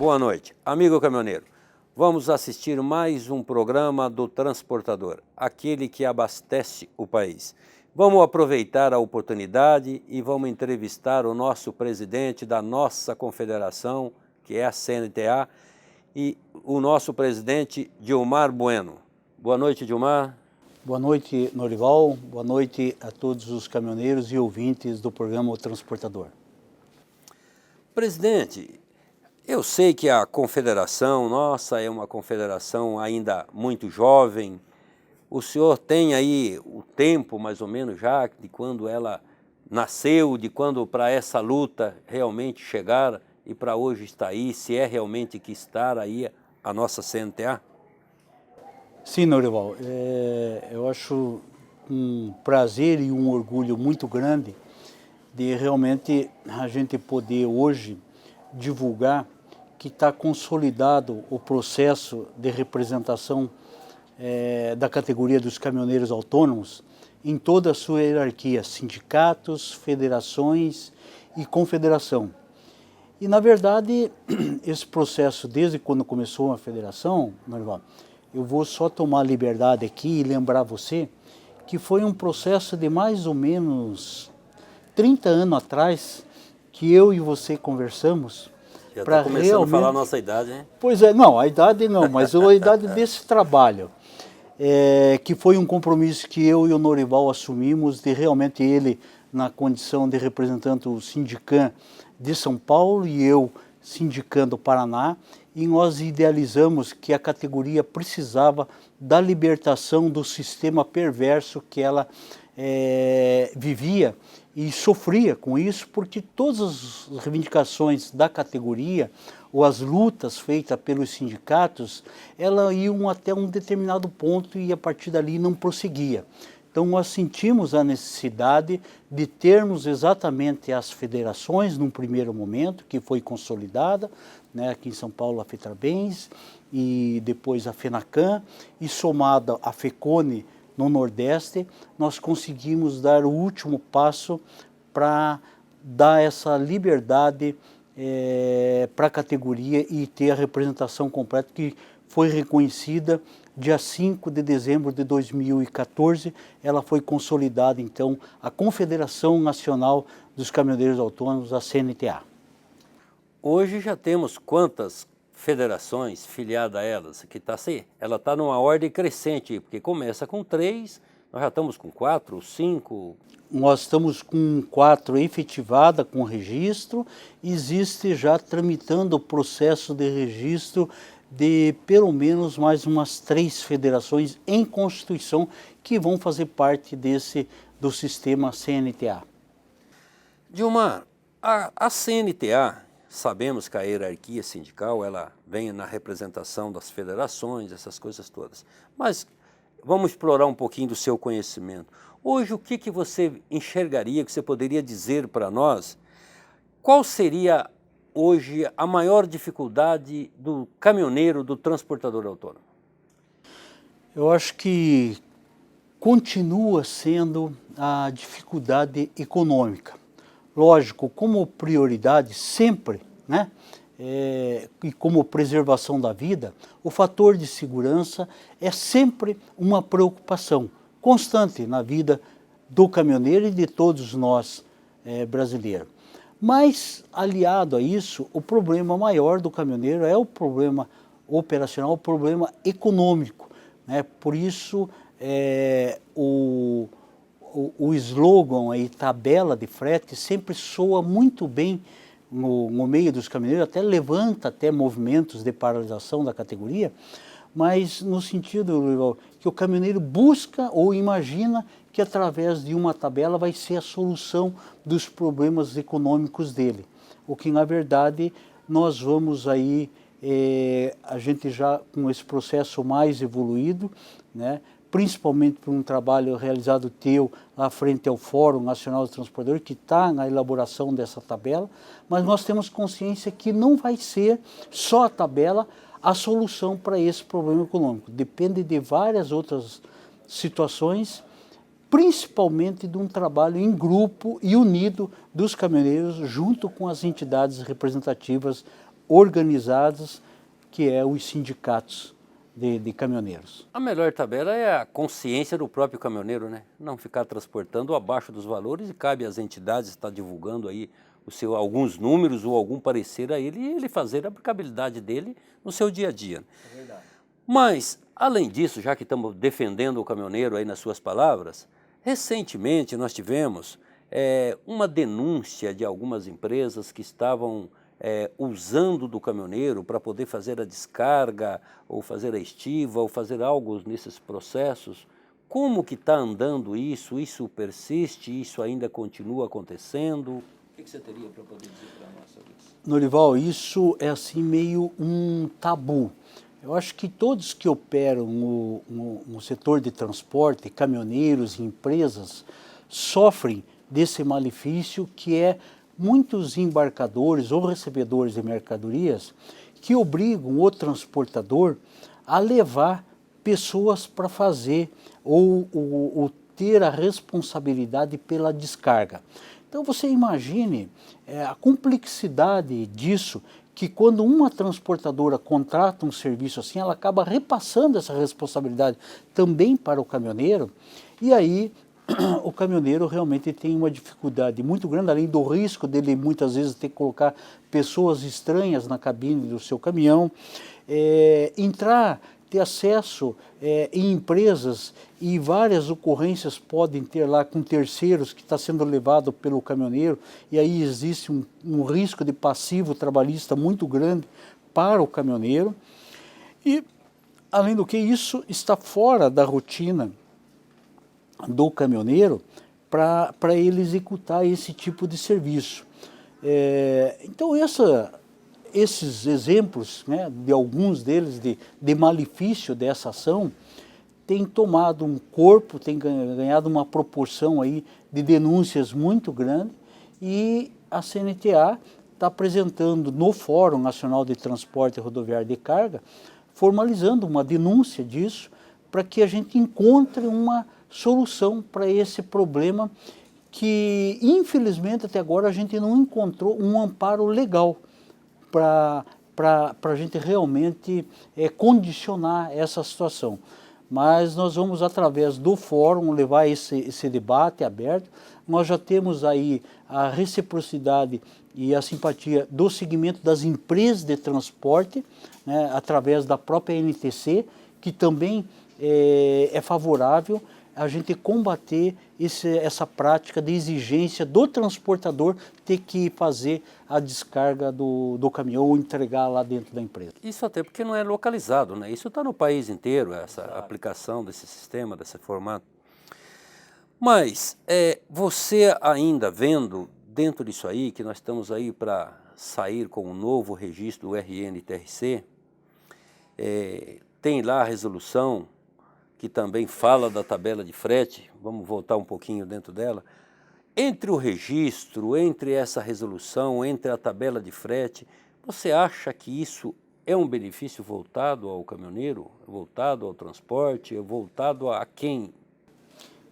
Boa noite. Amigo caminhoneiro, vamos assistir mais um programa do Transportador, aquele que abastece o país. Vamos aproveitar a oportunidade e vamos entrevistar o nosso presidente da nossa confederação, que é a CNTA, e o nosso presidente Dilmar Bueno. Boa noite, Dilmar. Boa noite, Norival. Boa noite a todos os caminhoneiros e ouvintes do programa O Transportador. Presidente, eu sei que a confederação nossa é uma confederação ainda muito jovem. O senhor tem aí o tempo, mais ou menos, já de quando ela nasceu, de quando para essa luta realmente chegar e para hoje estar aí, se é realmente que está aí a nossa CNTA? Sim, Norival, eu acho um prazer e um orgulho muito grande de realmente a gente poder hoje divulgar que está consolidado o processo de representação da categoria dos caminhoneiros autônomos em toda a sua hierarquia, sindicatos, federações e confederação. E, na verdade, esse processo, desde quando começou a federação, Norival, eu vou só tomar liberdade aqui e lembrar você que foi um processo de mais ou menos 30 anos atrás que eu e você conversamos. Já está começando a falar a nossa idade, né? Pois é, não, a idade não, mas a idade desse trabalho. Que foi um compromisso que eu e o Norival assumimos, de realmente ele na condição de representante do Sindicam de São Paulo e eu Sindicam do Paraná, e nós idealizamos que a categoria precisava da libertação do sistema perverso que ela vivia e sofria com isso, porque todas as reivindicações da categoria ou as lutas feitas pelos sindicatos, elas iam até um determinado ponto e a partir dali não prosseguia. Então nós sentimos a necessidade de termos exatamente as federações num primeiro momento, que foi consolidada, né, aqui em São Paulo a FETRABENS e depois a FENACAM, e somada a FECONE no Nordeste, nós conseguimos dar o último passo para dar essa liberdade para a categoria e ter a representação completa que foi reconhecida dia 5 de dezembro de 2014, ela foi consolidada então a Confederação Nacional dos Caminhoneiros Autônomos, a CNTA. Hoje já temos quantas federações filiadas a elas? Que tá assim, ela está numa ordem crescente, porque começa com 3, nós já estamos com 4, 5... Nós estamos com 4 efetivadas com registro, existe já tramitando o processo de registro de pelo menos mais umas 3 federações em Constituição que vão fazer parte do sistema CNTA. Dilmar, a CNTA, sabemos que a hierarquia sindical ela vem na representação das federações, essas coisas todas, mas vamos explorar um pouquinho do seu conhecimento. Hoje, o que você enxergaria, que você poderia dizer para nós, qual seria hoje a maior dificuldade do caminhoneiro, do transportador autônomo? Eu acho que continua sendo a dificuldade econômica. Lógico, como prioridade sempre, né? E como preservação da vida, o fator de segurança é sempre uma preocupação constante na vida do caminhoneiro e de todos nós brasileiros. Mas, aliado a isso, o problema maior do caminhoneiro é o problema operacional, o problema econômico, né? Por isso, o slogan aí, tabela de frete, sempre soa muito bem no meio dos caminhoneiros, até levanta até movimentos de paralisação da categoria, mas no sentido que o caminhoneiro busca ou imagina que através de uma tabela vai ser a solução dos problemas econômicos dele. O que na verdade nós vamos aí, a gente já com esse processo mais evoluído, né, principalmente por um trabalho realizado teu lá frente ao Fórum Nacional dos Transportadores, que está na elaboração dessa tabela, mas nós temos consciência que não vai ser só a tabela a solução para esse problema econômico. Depende de várias outras situações, principalmente de um trabalho em grupo e unido dos caminhoneiros junto com as entidades representativas organizadas, que é os sindicatos de caminhoneiros. A melhor tabela é a consciência do próprio caminhoneiro, né? Não ficar transportando abaixo dos valores, e cabe às entidades estar divulgando aí alguns números ou algum parecer a ele, e ele fazer a aplicabilidade dele no seu dia a dia. É verdade. Mas, além disso, já que estamos defendendo o caminhoneiro aí nas suas palavras, recentemente nós tivemos uma denúncia de algumas empresas que estavam usando do caminhoneiro para poder fazer a descarga, ou fazer a estiva, ou fazer algo nesses processos. Como que está andando isso? Isso persiste? Isso ainda continua acontecendo? O que você teria para poder dizer para nós sobre isso? Norival, isso é assim meio um tabu. Eu acho que todos que operam no setor de transporte, caminhoneiros e empresas, sofrem desse malefício que é muitos embarcadores ou recebedores de mercadorias que obrigam o transportador a levar pessoas para fazer ou ter a responsabilidade pela descarga. Então você imagine a complexidade disso, que quando uma transportadora contrata um serviço assim, ela acaba repassando essa responsabilidade também para o caminhoneiro, e aí o caminhoneiro realmente tem uma dificuldade muito grande, além do risco dele muitas vezes ter que colocar pessoas estranhas na cabine do seu caminhão, ter acesso em empresas, e várias ocorrências podem ter lá com terceiros que está sendo levado pelo caminhoneiro, e aí existe um risco de passivo trabalhista muito grande para o caminhoneiro. E, além do que, isso está fora da rotina do caminhoneiro para ele executar esse tipo de serviço. Então esses exemplos, né, de alguns deles de malefício dessa ação, tem tomado um corpo, tem ganhado uma proporção aí de denúncias muito grande, e a CNTA está apresentando no Fórum Nacional de Transporte Rodoviário de Carga, formalizando uma denúncia disso, para que a gente encontre uma solução para esse problema que, infelizmente, até agora a gente não encontrou um amparo legal para a gente realmente condicionar essa situação. Mas nós vamos, através do fórum, levar esse debate aberto. Nós já temos aí a reciprocidade e a simpatia do segmento das empresas de transporte, né, através da própria NTC, que também é favorável a gente combater essa prática de exigência do transportador ter que fazer a descarga do caminhão ou entregar lá dentro da empresa. Isso até porque não é localizado, né? Isso está no país inteiro, essa aplicação desse sistema, desse formato. Mas você ainda vendo dentro disso aí, que nós estamos aí para sair com um novo registro do RNTRC, tem lá a resolução que também fala da tabela de frete, vamos voltar um pouquinho dentro dela. Entre o registro, entre essa resolução, entre a tabela de frete, você acha que isso é um benefício voltado ao caminhoneiro, voltado ao transporte, voltado a quem?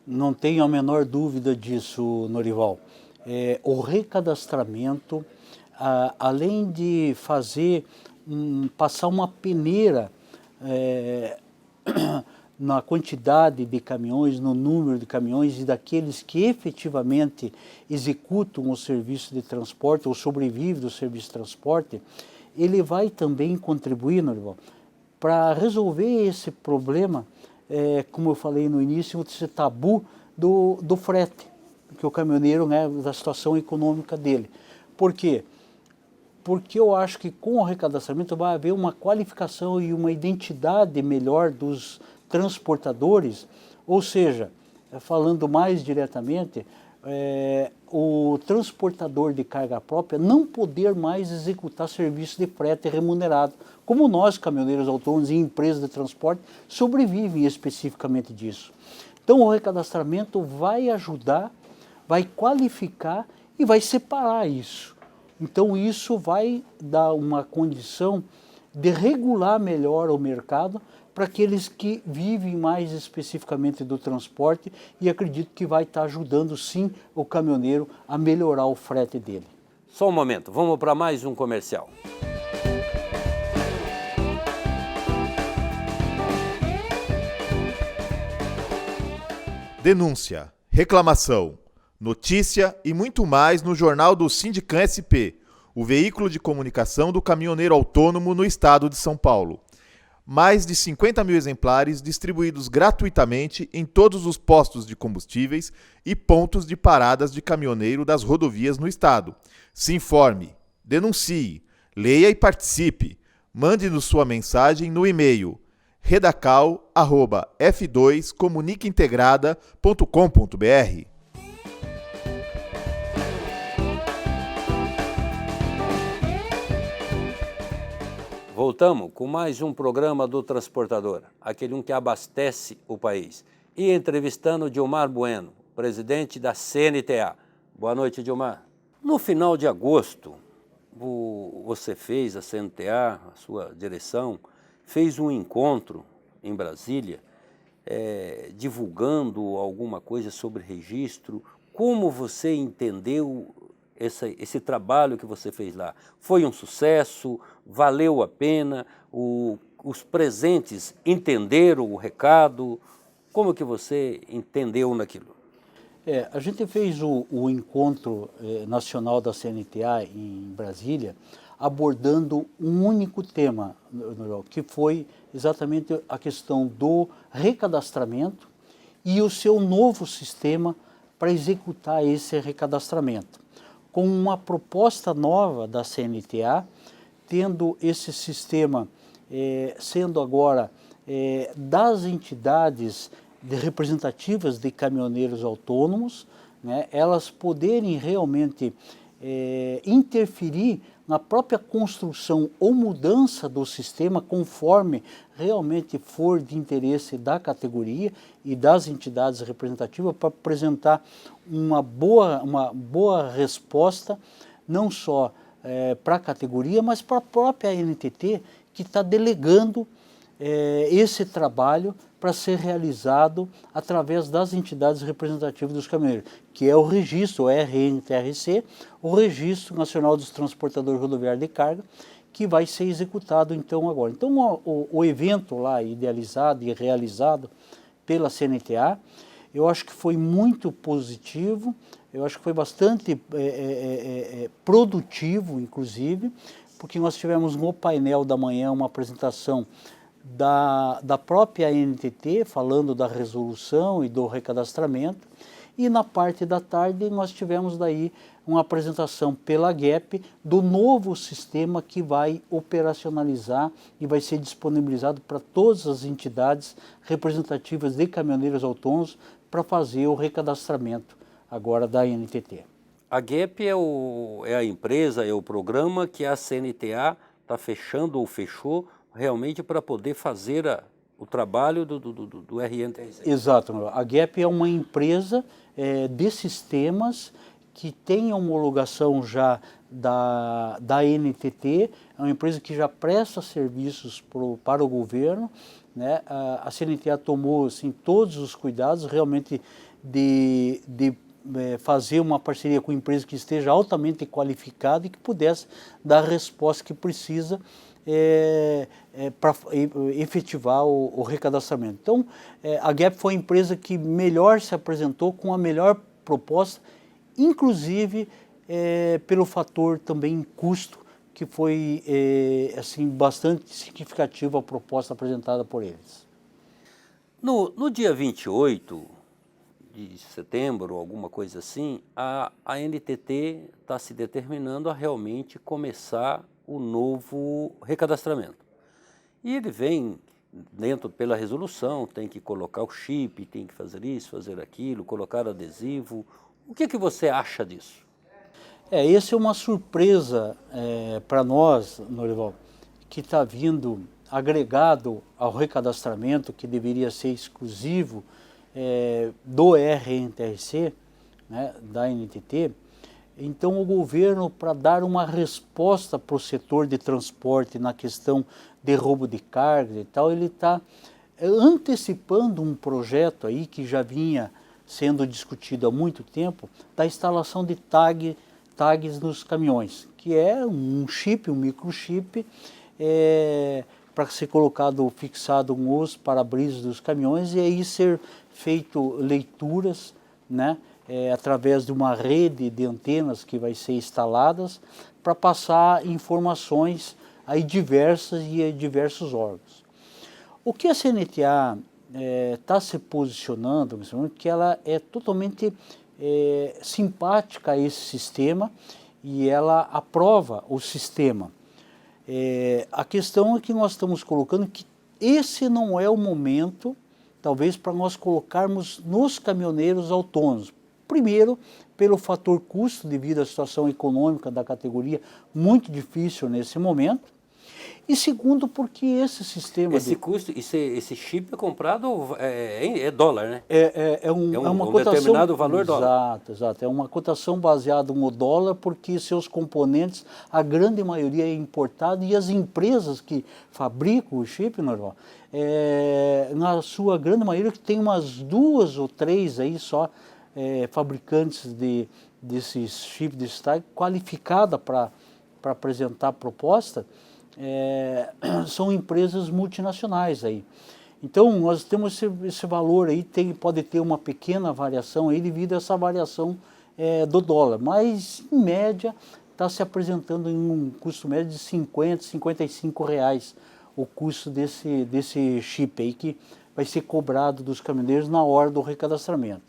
Não tenho a menor dúvida disso, Norival. O recadastramento, além de passar uma peneira na quantidade de caminhões, no número de caminhões e daqueles que efetivamente executam o serviço de transporte ou sobrevivem do serviço de transporte, ele vai também contribuir, Norival, para resolver esse problema, como eu falei no início, esse tabu do frete, que o caminhoneiro, né, da situação econômica dele. Por quê? Porque eu acho que com o recadastramento vai haver uma qualificação e uma identidade melhor dos transportadores, ou seja, falando mais diretamente, o transportador de carga própria não poder mais executar serviço de frete remunerado, como nós, caminhoneiros autônomos e empresas de transporte, sobrevivem especificamente disso. Então o recadastramento vai ajudar, vai qualificar e vai separar isso. Então isso vai dar uma condição de regular melhor o mercado para aqueles que vivem mais especificamente do transporte, e acredito que vai estar ajudando sim o caminhoneiro a melhorar o frete dele. Só um momento, vamos para mais um comercial. denúncia, reclamação, notícia e muito mais no Jornal do Sindicam SP, o veículo de comunicação do caminhoneiro autônomo no estado de São Paulo. Mais de 50 mil exemplares distribuídos gratuitamente em todos os postos de combustíveis e pontos de paradas de caminhoneiro das rodovias no estado. Se informe, denuncie, leia e participe. Mande-nos sua mensagem no e-mail redacal@f2comunicaintegrada.com.br. Voltamos com mais um programa do Transportador, aquele um que abastece o país. E entrevistando Dilmar Bueno, presidente da CNTA. Boa noite, Dilmar. No final de agosto, você fez, a CNTA, a sua direção, fez um encontro em Brasília, divulgando alguma coisa sobre registro. Como você entendeu esse trabalho que você fez lá? Foi um sucesso? Valeu a pena? Os presentes entenderam o recado? Como que você entendeu naquilo? A gente fez o encontro nacional da CNTA em Brasília, abordando um único tema, que foi exatamente a questão do recadastramento e o seu novo sistema para executar esse recadastramento. Com uma proposta nova da CNTA, tendo esse sistema sendo agora das entidades representativas de caminhoneiros autônomos, né, elas poderem realmente interferir na própria construção ou mudança do sistema conforme realmente for de interesse da categoria e das entidades representativas, para apresentar uma boa resposta, não só para a categoria, mas para a própria NTT, que está delegando esse trabalho para ser realizado através das entidades representativas dos caminhoneiros, que é o registro, o RNTRC, o Registro Nacional dos Transportadores Rodoviários de Carga, que vai ser executado então agora. Então o evento lá idealizado e realizado pela CNTA, eu acho que foi muito positivo, eu acho que foi bastante produtivo, inclusive, porque nós tivemos no painel da manhã uma apresentação da própria NTT, falando da resolução e do recadastramento, e na parte da tarde nós tivemos daí uma apresentação pela GEP do novo sistema que vai operacionalizar e vai ser disponibilizado para todas as entidades representativas de caminhoneiros autônomos para fazer o recadastramento agora da NTT. A GEP é a empresa, é o programa que a CNTA está fechando ou fechou realmente para poder fazer o trabalho do RNTRC. Exato. A GEP é uma empresa de sistemas que tem homologação já da NTT, é uma empresa que já presta serviços para o governo, né? A CNTA tomou assim, todos os cuidados realmente de fazer uma parceria com uma empresa que esteja altamente qualificada e que pudesse dar a resposta que precisa para efetivar o recadastramento. Então, a GEP foi a empresa que melhor se apresentou com a melhor proposta, inclusive pelo fator também custo, que foi assim, bastante significativo a proposta apresentada por eles. No dia 28 de setembro, alguma coisa assim, a NTT está se determinando a realmente começar o novo recadastramento. E ele vem dentro pela resolução, tem que colocar o chip, tem que fazer isso, fazer aquilo, colocar adesivo. O que você acha disso? Essa é uma surpresa para nós, Norival, que está vindo agregado ao recadastramento, que deveria ser exclusivo do RNTRC, né, da NTT. Então o governo, para dar uma resposta para o setor de transporte na questão de roubo de carga e tal, ele está antecipando um projeto aí que já vinha sendo discutido há muito tempo, da instalação de tags nos caminhões, que é um chip, um microchip, para ser colocado, fixado nos para-brisas dos caminhões e aí ser feito leituras, né, através de uma rede de antenas que vai ser instaladas para passar informações aí diversas e a diversos órgãos. O que a CNTA está se posicionando, que ela é totalmente simpática a esse sistema e ela aprova o sistema. A questão é que nós estamos colocando que esse não é o momento, talvez, para nós colocarmos nos caminhoneiros autônomos. Primeiro, pelo fator custo, devido à situação econômica da categoria, muito difícil nesse momento. E segundo, porque esse sistema... Esse custo, esse chip é comprado é dólar, né? É uma cotação, determinado valor dólar. Exato. É uma cotação baseada no dólar, porque seus componentes, a grande maioria é importado, e as empresas que fabricam o chip, normal, na sua grande maioria, que tem umas 2 ou 3 aí só fabricantes desses chips de tag qualificada para apresentar a proposta, são empresas multinacionais aí. Então nós temos esse valor aí, pode ter uma pequena variação aí devido a essa variação do dólar, mas em média está se apresentando em um custo médio de 50, 55 reais o custo desse chip aí que vai ser cobrado dos caminhoneiros na hora do recadastramento.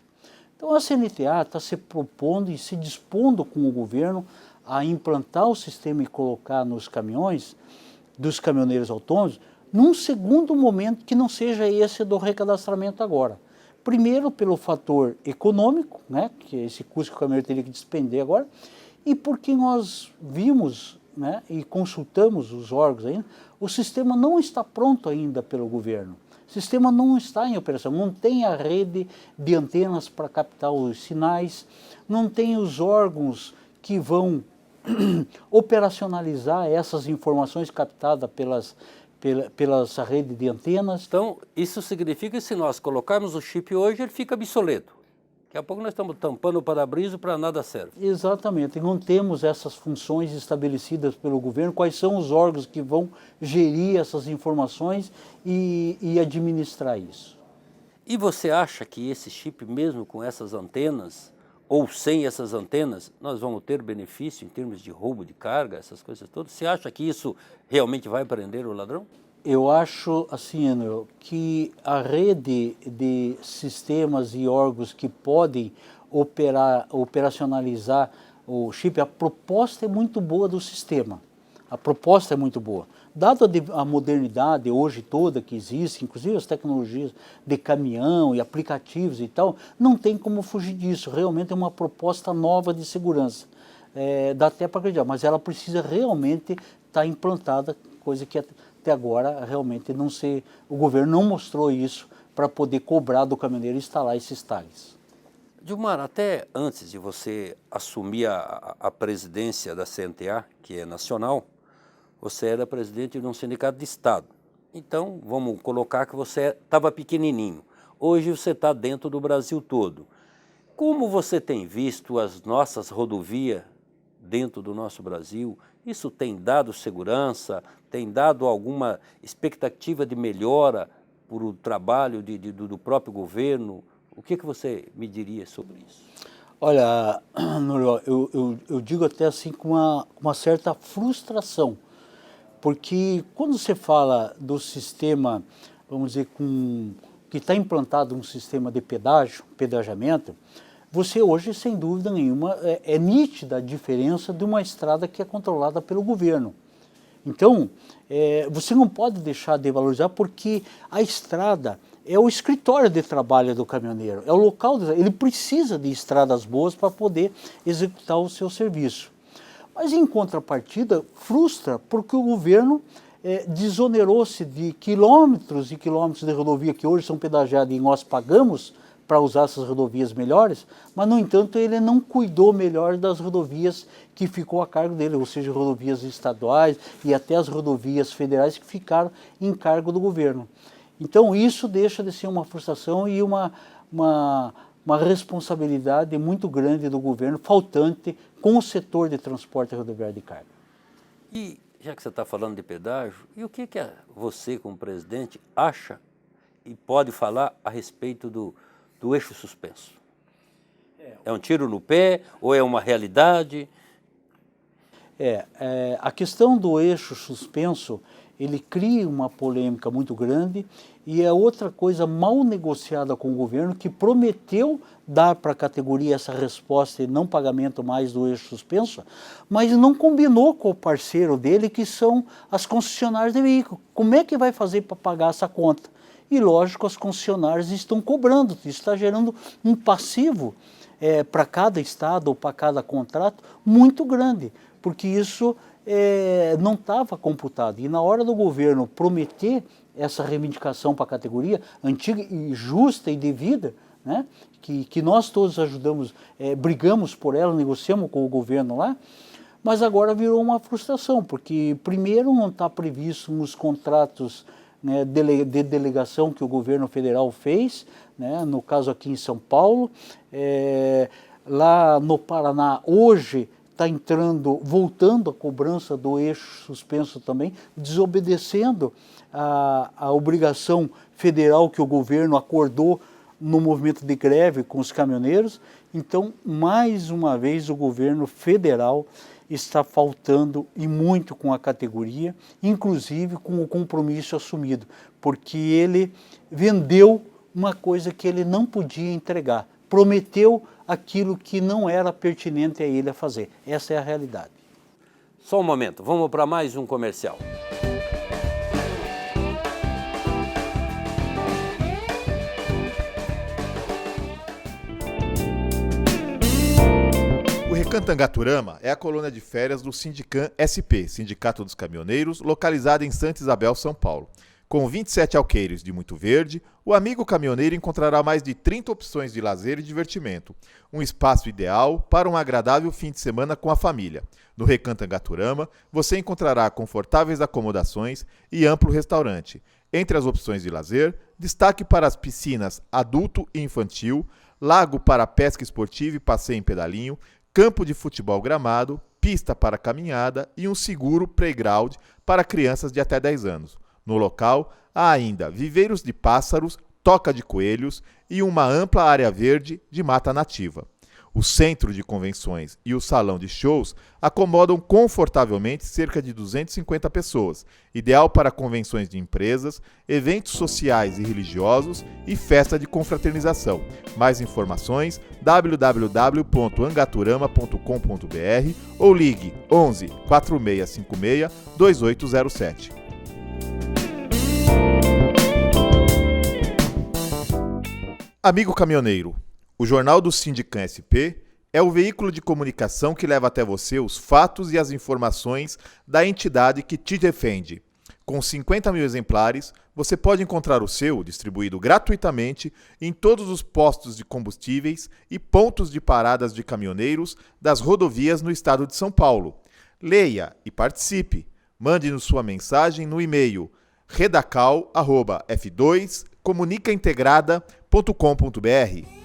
Então a CNTA está se propondo e se dispondo com o governo a implantar o sistema e colocar nos caminhões dos caminhoneiros autônomos num segundo momento que não seja esse do recadastramento agora. Primeiro pelo fator econômico, né, que é esse custo que o caminhoneiro teria que despender agora, e porque nós vimos, né, e consultamos os órgãos ainda, o sistema não está pronto ainda pelo governo. O sistema não está em operação, não tem a rede de antenas para captar os sinais, não tem os órgãos que vão operacionalizar essas informações captadas pelas redes de antenas. Então, isso significa que se nós colocarmos o chip hoje, ele fica obsoleto. Daqui a pouco nós estamos tampando o para-brisa para nada serve. Exatamente, não temos essas funções estabelecidas pelo governo, quais são os órgãos que vão gerir essas informações e administrar isso. E você acha que esse chip, mesmo com essas antenas, ou sem essas antenas, nós vamos ter benefício em termos de roubo de carga, essas coisas todas? Você acha que isso realmente vai prender o ladrão? Eu acho, assim, Enio, que a rede de sistemas e órgãos que podem operacionalizar o chip, a proposta é muito boa do sistema. A proposta é muito boa. Dada a modernidade hoje toda que existe, inclusive as tecnologias de caminhão e aplicativos e tal, não tem como fugir disso. Realmente é uma proposta nova de segurança. Dá até para acreditar, mas ela precisa realmente estar implantada, coisa que até agora realmente não se... O governo não mostrou isso para poder cobrar do caminhoneiro e instalar esses tags. Dilmar, até antes de você assumir a presidência da CNTA, que é nacional, você era presidente de um sindicato de Estado. Então, vamos colocar que você estava pequenininho. Hoje você está dentro do Brasil todo. Como você tem visto as nossas rodovias dentro do nosso Brasil? Isso tem dado segurança? Tem dado alguma expectativa de melhora por o trabalho do próprio governo? O que você me diria sobre isso? Olha, Noriel, eu digo até assim com uma certa frustração, porque quando você fala do sistema, vamos dizer, que está implantado um sistema de pedagiamento, você hoje, sem dúvida nenhuma, é nítida a diferença de uma estrada que é controlada pelo governo. Então, você não pode deixar de valorizar, porque a estrada é o escritório de trabalho do caminhoneiro, é o local, ele precisa de estradas boas para poder executar o seu serviço. Mas em contrapartida, frustra porque o governo desonerou-se de quilômetros e quilômetros de rodovia que hoje são pedagiados e nós pagamos para usar essas rodovias melhores, mas no entanto ele não cuidou melhor das rodovias que ficou a cargo dele, ou seja, rodovias estaduais e até as rodovias federais que ficaram em cargo do governo. Então isso deixa de ser uma frustração e uma responsabilidade muito grande do governo, faltante com o setor de transporte rodoviário de carga. E já que você está falando de pedágio, e o que você como presidente acha e pode falar a respeito do eixo suspenso? É um tiro no pé ou é uma realidade? A questão do eixo suspenso, ele cria uma polêmica muito grande e é outra coisa mal negociada com o governo, que prometeu dar para a categoria essa resposta de não pagamento mais do eixo suspenso, mas não combinou com o parceiro dele, que são as concessionárias de veículos. Como é que vai fazer para pagar essa conta? E lógico, as concessionárias estão cobrando, isso está gerando um passivo para cada estado ou para cada contrato muito grande, porque isso não estava computado. E na hora do governo prometer essa reivindicação para a categoria antiga e justa e devida, né, que nós todos ajudamos, brigamos por ela, negociamos com o governo lá, mas agora virou uma frustração, porque primeiro não está previsto nos contratos, né, de delegação que o governo federal fez, né, no caso aqui em São Paulo, lá no Paraná hoje está voltando a cobrança do eixo suspenso também, desobedecendo a obrigação federal que o governo acordou no movimento de greve com os caminhoneiros. Então, mais uma vez, o governo federal está faltando e muito com a categoria, inclusive com o compromisso assumido, porque ele vendeu uma coisa que ele não podia entregar, prometeu aquilo que não era pertinente a ele a fazer. Essa é a realidade. Só um momento, vamos para mais um comercial. O Recantangaturama é a colônia de férias do Sindicam SP, Sindicato dos Caminhoneiros, localizada em Santa Isabel, São Paulo. Com 27 alqueires de muito verde, o amigo caminhoneiro encontrará mais de 30 opções de lazer e divertimento. Um espaço ideal para um agradável fim de semana com a família. No Recantangaturama, você encontrará confortáveis acomodações e amplo restaurante. Entre as opções de lazer, destaque para as piscinas adulto e infantil, lago para pesca esportiva e passeio em pedalinho, campo de futebol gramado, pista para caminhada e um seguro playground para crianças de até 10 anos. No local, há ainda viveiros de pássaros, toca de coelhos e uma ampla área verde de mata nativa. O centro de convenções e o salão de shows acomodam confortavelmente cerca de 250 pessoas, ideal para convenções de empresas, eventos sociais e religiosos e festa de confraternização. Mais informações www.angaturama.com.br ou ligue 11 4656 2807. Amigo caminhoneiro, o Jornal do Sindicam SP é o veículo de comunicação que leva até você os fatos e as informações da entidade que te defende. Com 50 mil exemplares, você pode encontrar o seu distribuído gratuitamente em todos os postos de combustíveis e pontos de paradas de caminhoneiros das rodovias no estado de São Paulo. Leia e participe. Mande-nos sua mensagem no e-mail redacal@f2comunicaintegrada.com.br.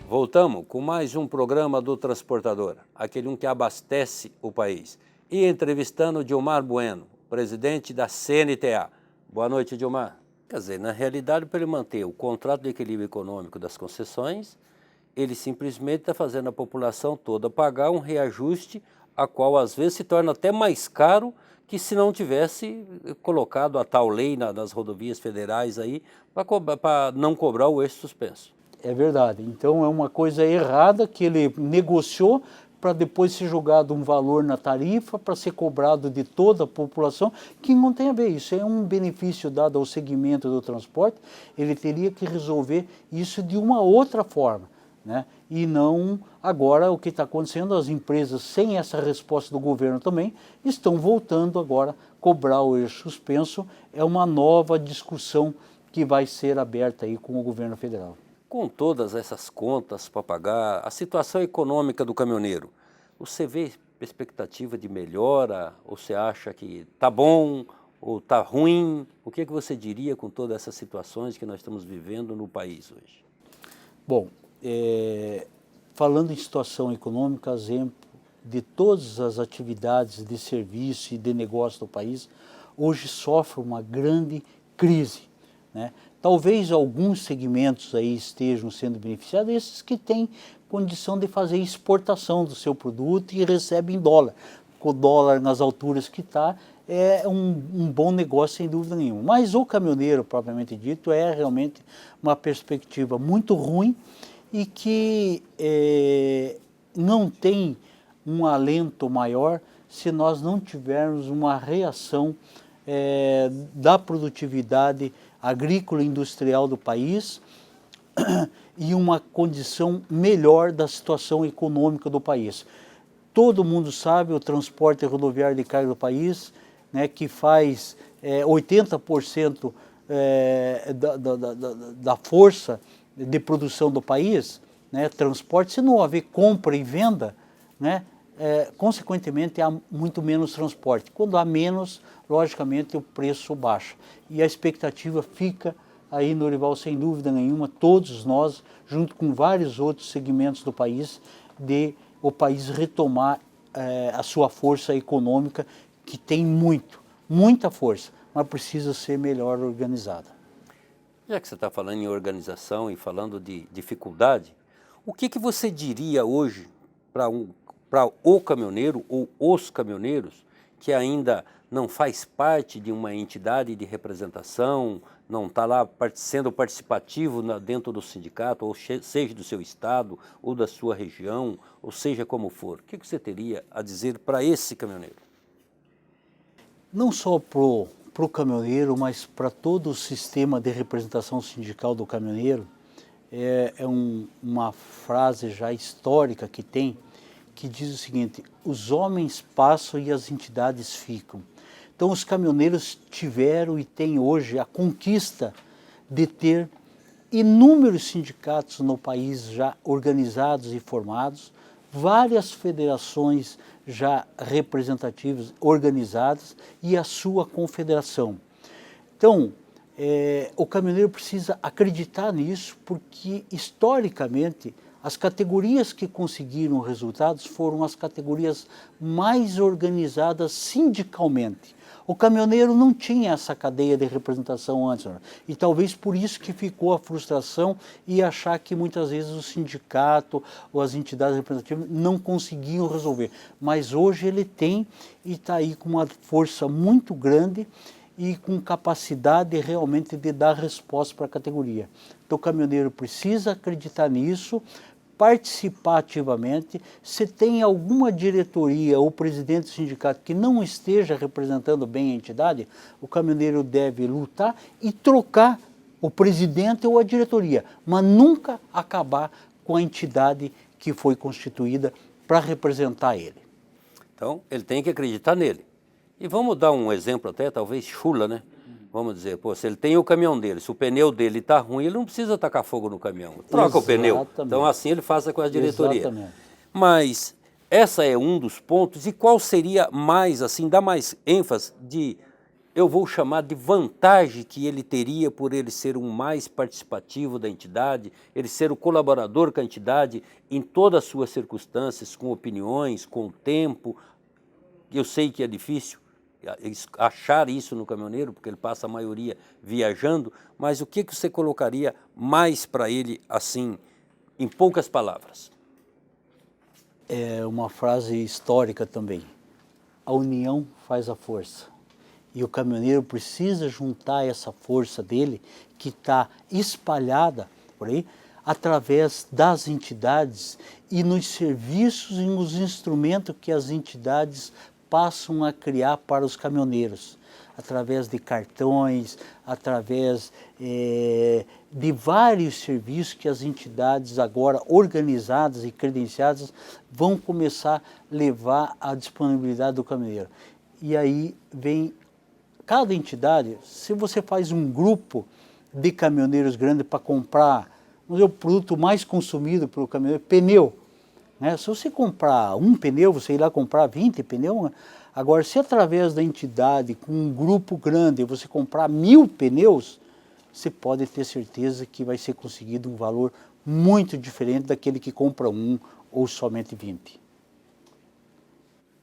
Voltamos com mais um programa do Transportador, aquele um que abastece o país. E entrevistando Dilmar Bueno, presidente da CNTA. Boa noite, Dilmar. Quer dizer, na realidade, para ele manter o contrato de equilíbrio econômico das concessões, ele simplesmente está fazendo a população toda pagar um reajuste, a qual às vezes se torna até mais caro que se não tivesse colocado a tal lei nas rodovias federais aí para não cobrar o eixo suspenso. É verdade. Então é uma coisa errada que ele negociou para depois ser jogado um valor na tarifa para ser cobrado de toda a população, que não tem a ver. Isso é um benefício dado ao segmento do transporte. Ele teria que resolver isso de uma outra forma, né? E não agora o que está acontecendo, as empresas sem essa resposta do governo também estão voltando agora a cobrar o eixo suspenso. É uma nova discussão que vai ser aberta aí com o governo federal. Com todas essas contas para pagar, a situação econômica do caminhoneiro, você vê perspectativa de melhora ou você acha que está bom ou está ruim? O que é que você diria com todas essas situações que nós estamos vivendo no país hoje? Bom, falando em situação econômica, exemplo de todas as atividades de serviço e de negócio do país, hoje sofre uma grande crise, né? Talvez alguns segmentos aí estejam sendo beneficiados, esses que têm condição de fazer exportação do seu produto e recebem em dólar. Com o dólar nas alturas que está, é um bom negócio sem dúvida nenhuma. Mas o caminhoneiro, propriamente dito, é realmente uma perspectiva muito ruim e que não tem um alento maior se nós não tivermos uma reação da produtividade agrícola e industrial do país e uma condição melhor da situação econômica do país. Todo mundo sabe o transporte rodoviário de carga do país, né, que faz 80% da força de produção do país, né, transporte. Se não houver compra e venda, né, consequentemente há muito menos transporte. Quando há menos, logicamente o preço baixa. E a expectativa fica aí no Norival, sem dúvida nenhuma, todos nós, junto com vários outros segmentos do país, de o país retomar a sua força econômica, que tem muita força, mas precisa ser melhor organizada. Já que você está falando em organização e falando de dificuldade, o que você diria hoje para o caminhoneiro ou os caminhoneiros que ainda não faz parte de uma entidade de representação, não está lá sendo participativo dentro do sindicato, ou seja do seu estado, ou da sua região, ou seja como for? O que você teria a dizer para esse caminhoneiro? Não só para o caminhoneiro, mas para todo o sistema de representação sindical do caminhoneiro, uma frase já histórica que diz o seguinte: os homens passam e as entidades ficam. Então os caminhoneiros tiveram e têm hoje a conquista de ter inúmeros sindicatos no país já organizados e formados, várias federações já representativas organizadas e a sua confederação. Então, o caminhoneiro precisa acreditar nisso, porque historicamente as categorias que conseguiram resultados foram as categorias mais organizadas sindicalmente. O caminhoneiro não tinha essa cadeia de representação antes, e talvez por isso que ficou a frustração e achar que muitas vezes o sindicato ou as entidades representativas não conseguiam resolver. Mas hoje ele tem e está aí com uma força muito grande e com capacidade realmente de dar resposta para a categoria. Então o caminhoneiro precisa acreditar nisso, participar ativamente. Se tem alguma diretoria ou presidente do sindicato que não esteja representando bem a entidade, o caminhoneiro deve lutar e trocar o presidente ou a diretoria, mas nunca acabar com a entidade que foi constituída para representar ele. Então, ele tem que acreditar nele. E vamos dar um exemplo até, talvez chula, né? Vamos dizer, pô, se ele tem o caminhão dele, se o pneu dele está ruim, ele não precisa tacar fogo no caminhão. Troca o pneu. Então assim ele faça com a diretoria. Exatamente. Mas essa é um dos pontos. E qual seria mais, assim, dá mais ênfase de, eu vou chamar de vantagem que ele teria por ele ser um mais participativo da entidade, ele ser o colaborador com a entidade em todas as suas circunstâncias, com opiniões, com tempo. Eu sei que é difícil achar isso no caminhoneiro, porque ele passa a maioria viajando, mas o que você colocaria mais para ele, assim, em poucas palavras? É uma frase histórica também. A união faz a força. E o caminhoneiro precisa juntar essa força dele, que está espalhada por aí, através das entidades e nos serviços e nos instrumentos que as entidades passam a criar para os caminhoneiros, através de cartões, através de vários serviços que as entidades agora organizadas e credenciadas vão começar a levar à disponibilidade do caminhoneiro. E aí vem cada entidade, se você faz um grupo de caminhoneiros grande para comprar, vamos dizer, o produto mais consumido pelo caminhoneiro, pneu. Né? Se você comprar um pneu, você ir lá comprar 20 pneus. Agora, se através da entidade, com um grupo grande, você comprar 1000 pneus, você pode ter certeza que vai ser conseguido um valor muito diferente daquele que compra um ou somente 20.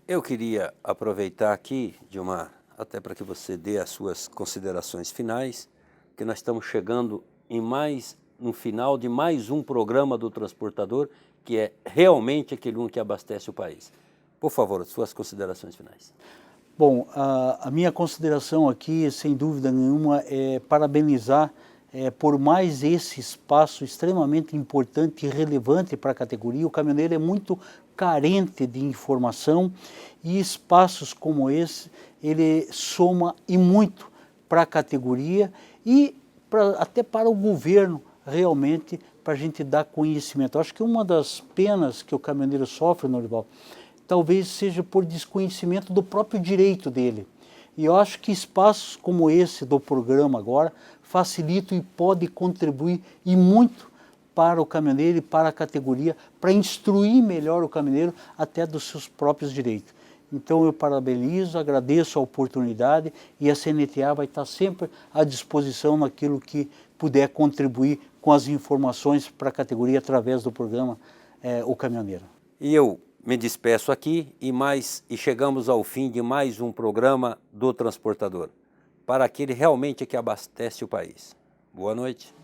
Eu queria aproveitar aqui, Gilmar, até para que você dê as suas considerações finais, que nós estamos chegando no final de mais um programa do Transportador, que é realmente aquele que abastece o país. Por favor, as suas considerações finais. Bom, a minha consideração aqui, sem dúvida nenhuma, é parabenizar por mais esse espaço extremamente importante e relevante para a categoria. O caminhoneiro é muito carente de informação e espaços como esse, ele soma e muito para a categoria e até para o governo, realmente, para a gente dar conhecimento. Eu acho que uma das penas que o caminhoneiro sofre, Norival, talvez seja por desconhecimento do próprio direito dele. E eu acho que espaços como esse do programa agora facilitam e podem contribuir e muito para o caminhoneiro e para a categoria, para instruir melhor o caminhoneiro até dos seus próprios direitos. Então eu parabenizo, agradeço a oportunidade e a CNTA vai estar sempre à disposição naquilo que puder contribuir com as informações para a categoria através do programa O Caminhoneiro. E eu me despeço aqui e chegamos ao fim de mais um programa do Transportador, para aquele realmente que abastece o país. Boa noite.